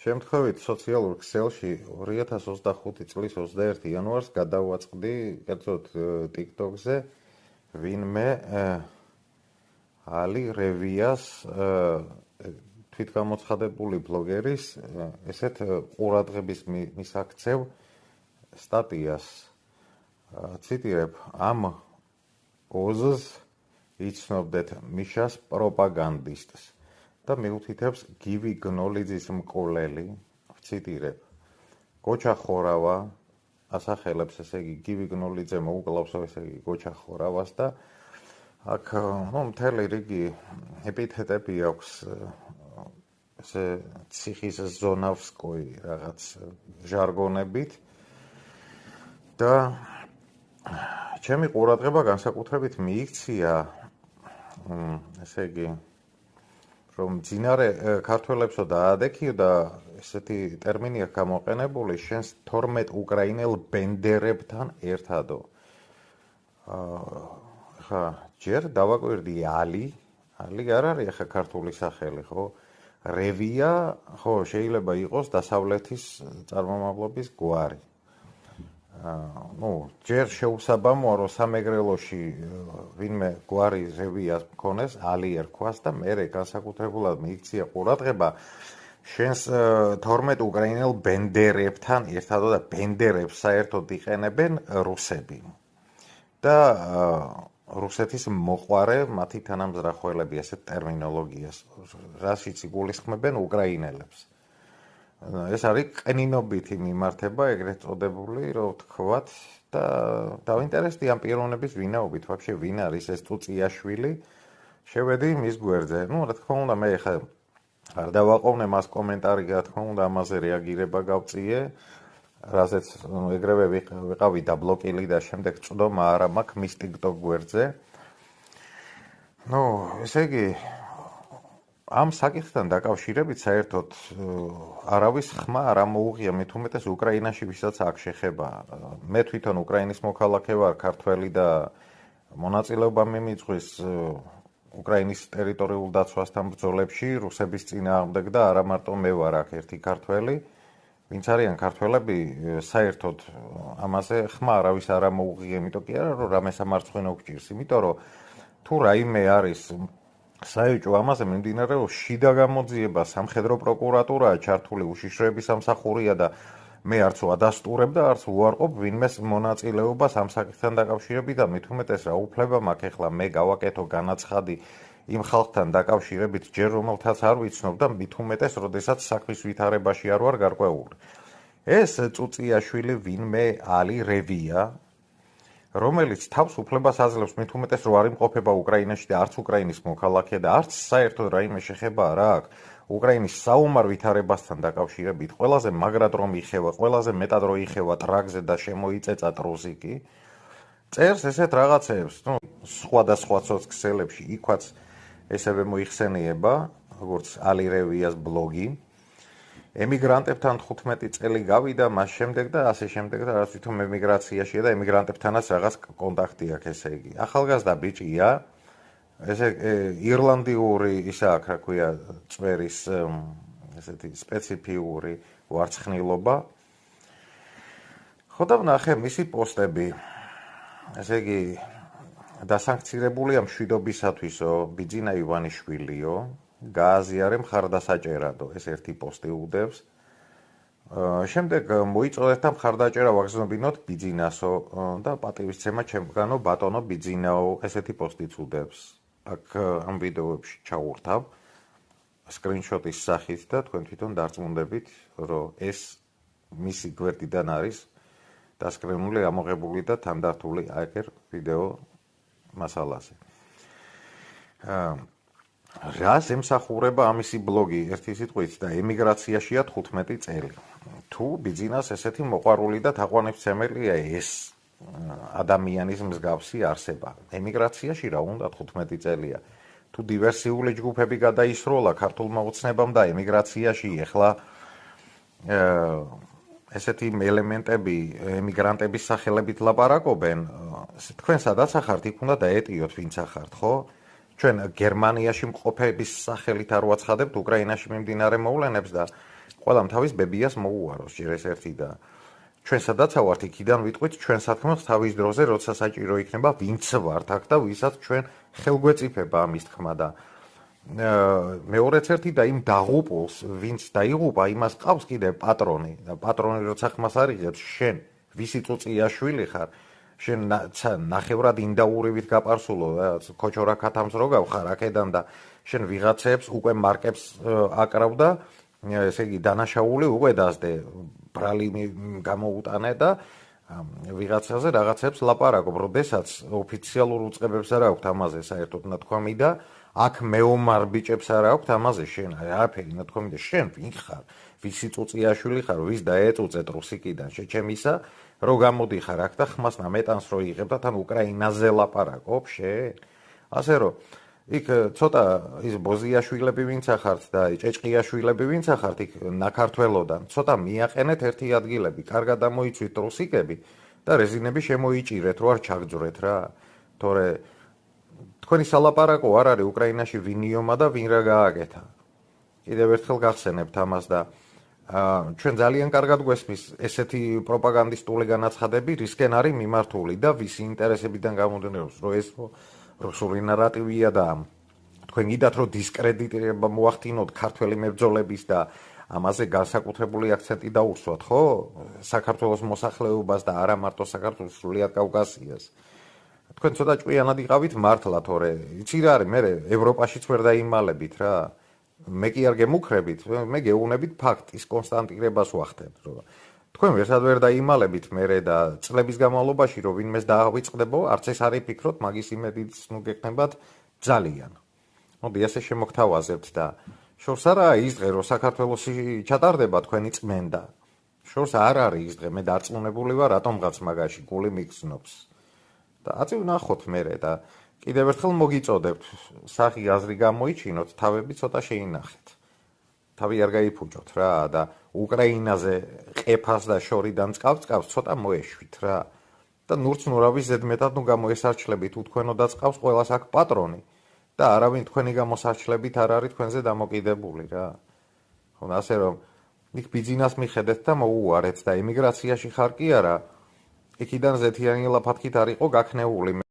შემთხვევით სოციალურ ქსელში 2025 წლის 21 იანვარს გადავაწყდი, კერძოდ TikTok-ზე ვინმე ალი რევიას თვითგამოცხადებული ბლოგერის ესეთ ყურადღების მისაქცევ სტატიას. ციტირებ, ამ ოზს იცნობდეთ მიშას პროპაგანდისტს და მიუთითებს გივი გნოლიძის მკვლელი, ვციტირებ, გოჩა ხორავა, ასახელებს ესე იგი გივი გნოლიძე მოუკლავს ესე იგი გოჩა ხორავას და აქ მთელი რიგი ეპითეტები აქვს ესე ციხის ზონავსკოი რაღაც ჟარგონებით და ჩემი ყურადღება განსაკუთრებით მიიქცია ესე იგი რომ ძინარე ქართველებსო დაადექიო და ესეთი ტერმინი აქვს გამოყენებული შენს 12 უკრაინელ ბენდერებთან ერთადო. ხა ჯერ დავაკვირდი ალი არ არის ახლა ქართული სახელი, ხო? რევია, ხო, შეიძლება იყოს დასავლეთის წარმომავლობის გვარი. ჯერ შეუსაბამოა რომ სამეგრელოში ვინმე გვარი რევიას მქონეს, ალი ერქვას და მე განსაკუთრებულად მიიქცია ყურადღება შენს 12 უკრაინელ ბენდერებთან ერთადო და ბენდერებს საერთოდ იყენებენ რუსები. და რუსეთის მოყვარე მათი თანამზრახველები ესეთ ტერმინოლოგიას, რაშიც იგულისხმებენ უკრაინელებს. ეს არის ყნინობითი მიმართება, ეგრეთ წოდებული, რომ ვთქვათ და დავინტერესდი ამ პიროვნების ვინაობით, ვაფშე ვინ არის ეს წუწიაშვილი, შევედი მის გვერდზე. რა თქმა უნდა, მე ხა არ დავაყოვნე მას კომენტარი, რა თქმა უნდა, ამაზე რეაგირება გავწიე, რაზეც ეგრევე ვიყავი დაბლოკილი და შემდეგ წვდომა არა მაქვს მის TikTok გვერდზე. ესე იგი ამ საკითხთან დაკავშირებით საერთოდ არავის ხმა არ ამოუღია, მით უმეტეს უკრაინაში ვისაც აქ შეხება. მე თვითონ უკრაინის მოქალაქე ვარ, ქართველი და მონაწილეობა მიმიწვის უკრაინის ტერიტორიულ დაცვასთან ბრძოლებში, რუსების წინააღმდეგ და არა მარტო მე ვარ აქ ერთი ქართველი, ვინც არიან ქართველები, საერთოდ ამაზე ხმა არავის არ ამოუღია, იმიტომ კი არა, რომ რამე სამარცხვინო გჭირს, იმიტომ რომ თუ რაიმე არის საეჭვო ამაზე მიმდინარეობს შიდა გამოძიება, სამხედრო პროკურატურაა ჩართული, უშიშროების სამსახურია და მე არც ვადასტურებ და არც უარყოფ ვინმეს მონაწილეობას ამ საკითხთან დაკავშირებით და მით უმეტეს რა უფლება მაქვს ეხლა მე გავაკეთო განაცხადი იმ ხალხთან დაკავშირებით ჯერ რომელთაც არ ვიცნობ და მით უმეტეს როდესაც საქმის ვითარებაში არ ვარ გარკვეული. ეს წუწიაშვილი ვინმე ალი რევია, რომელიც თავს უფლებას აძლევს მით უმეტეს რომ არ იმყოფება უკრაინაში და არც უკრაინის მოქალაქე და არც საერთოდ რაიმე შეხება არ აქვს უკრაინის საომარ ვითარებასთან დაკავშირებით, ყველაზე მაგრად რომ იხევა, ყველაზე მეტად რომ იხევა ტრაკზე და შემოიწეწა ტრუსიკი, წერს ესეთ რაღაცებს, სხვადასხვა სოციალებში იქვაც ესევე მოიხსენიება, როგორც ალი რევიას ბლოგი. ემიგრანტებთან 15 წელი გავიდა, მას შემდეგ და ასე შემდეგ და რაც თვითონ ემიგრაციაშია და ემიგრანტებთანაც რაღაც კონტაქტი აქვს, ესე იგი. ახალგაზრდა ბიჭია, ესე ირლანდიური ისა აქვს, რა ქვია, წვერის ესეთი სპეციფიური ვარცხნილობა. ხო და ვნახე მისი პოსტები. ესე იგი დასანქცირებულია მშვიდობისათვისო ბიძინა ივანიშვილიო. გააზიარე მხარდასაჭერადო, ეს ერთი პოსტი უდევს. შემდეგ მოიწოდეთ და მხარდაჭერა ვაგრძნობინოთ ბიძინასო და პატივისცემა ჩემგანო ბატონო ბიძინაო, ესეთი პოსტიც უდევს. აქ ამ ვიდეოებში ჩავურთავ სკრინშოტის სახით და თქვენ თვითონ დარწმუნდებით, რომ ეს მისი გვერდიდან არის დასკრინული, ამოღებული და თანდართული აიგერ ვიდეო მასალაზე. რას ემსახურება ამისი ბლოგი ერთი სიტყვით და ემიგრაციაშია 15 წელი. თუ ბიძინას ესეთი მოყვარული და თაყვანისმცემელია ეს ადამიანის მსგავსი არსება. ემიგრაციაში რა უნდა 15 წელია. თუ დივერსიული ჯგუფები გადაისროლა ქართულმა ოცნებამ და ემიგრაციაში ეხლა ესეთი ელემენტები ემიგრანტების სახელებით ლაპარაკობენ, თქვენ სადაც ახართ, იქ უნდა დაეტიოთ ვინც ახართ, ხო? ჩვენ გერმანიაში მყოფების სახელით არ ვაცხადებთ უკრაინაში მიმდინარე მოვლენებს და ყველამ თავის ბებიას მოუაროს ჯერ ეს ერთი და ჩვენ სადაც ავართ იქიდან ვიტყვით ჩვენ სათქმელს თავის დროზე როცა საჭირო იქნება ვინც ვართ აქ და ვისაც ჩვენ ხელგვეწიფება ამის თქმა და მეორეც ერთი და იმ დაღუპულს ვინც დაიღუპა იმას ყავს კიდე პატრონი და პატრონი როცა ხმას არიღებს შენ ვისი წუწიაშვილი ხარ შენ ნახევრად ინდაურივით გაპარსულო ქოჩორა ქათამს რო გავხარ აქედან და შენ ვიღაცებს უკვე მარკებს აკრავ და ესე იგი დანაშაული უკვე დასდე ბრალი გამოუტანე და ვიღაცაზე რაღაცებს ლაპარაკობ, როდესაც ოფიციალურ უწყებებს არ აქვთ ამაზე საერთოდ ნათქვამი და აქ მეომარ ბიჭებს არ აქვთ ამაზე შენ არაფერი ნათქვამი და შენ ვინ ხარ, ვისი წუწიაშვილი ხარ, ვის დაეწუწე ტრუსიკიდან შეჩემისა, რო გამოდიხარ აქ და ხმას ნამეტანს რო იღებ და თან უკრაინაზე ლაპარაკობ შენ. ასე რომ იქ ცოტა ის ბოზიაშვილები ვინც ახართ და ჭეჭყიაშვილები ვინც ახართ იქ ნაქართველოდან ცოტა მიაყენეთ ერთი ადგილები, კარგად ამოიცვით რუსიკები და რეზინები შემოიჭირეთ, რო არ ჩაგძვრეთ რა. თორე თქვენი სალაპარაკო არ არის უკრაინაში ვინ იომა და ვინ რა გააკეთა. კიდევ ერთხელ გახსენებთ ამას და ჩვენ ძალიან კარგად გვესმის ესეთი პროპაგანდისტული განაცხადები, რისკენ არის მიმართული და ვისი ინტერესებიდან გამომდინარეობს, რომ ეს რუსული ნარატივია და თქვენ გიდათ რომ დისკრედიტირება მოახდინოთ ქართველი მებრძოლების და ამაზე განსაკუთრებული აქცენტი დაუსვათ, ხო? საქართველოს მოსახლეობას და არა მარტო საქართველოს, სრულიად კავკასიას. თქვენ ცოტა ჭკვიანად იყავით მართლა, თორე იცი რა არის, მე ევროპაშიც ვერ დაიმალებით რა. მე კი არ გემუქრებით, მე გეუბნებით ფაქტის კონსტანტირებას ვახდებ, რომ თქვენ ვერსად ვერ დაიმალებით მერე და წლების განმავლობაში რომ ვინმეს დაავიწყდებო, არც ეს არის ფიქრობთ, მაგის იმედიც ნუ გექნებათ ძალიან. მოდი ასე შემოგთავაზებთ და შორს არაა ის დღე, რომ საქართველოსი ჩატარდება თქვენი წმენდა. შორს არ არის ის დღე, მე დარწმუნებული ვარ, რატომღაც მაგაში გული მიგრძნობს. და აწი ვნახოთ მერე და კიდევ ერთხელ მოგიწოდებთ, სახი აზრი გამოიჩინოთ, თავები ცოტა შეინახეთ. თავი არ გაიფუჭოთ რა და უკრაინაზე ყეფას და შორიდან წყავს ცოტა მოეშვით რა და ნურც ნურავის ზედმეტად ნუ გამოესარჩლებით უთქვენო და წყავს ყველას აქ პატრონი და არავინ თქვენი გამოსარჩლებით არ არის თქვენზე დამოკიდებული რა. ხო ასე რომ იქ ბიძინას მიხედეთ და მოუარეთ და ემიგრაციაში ხარ კი არა იქიდან ზეთიანი ლაფათქით არ იყო გაქნეული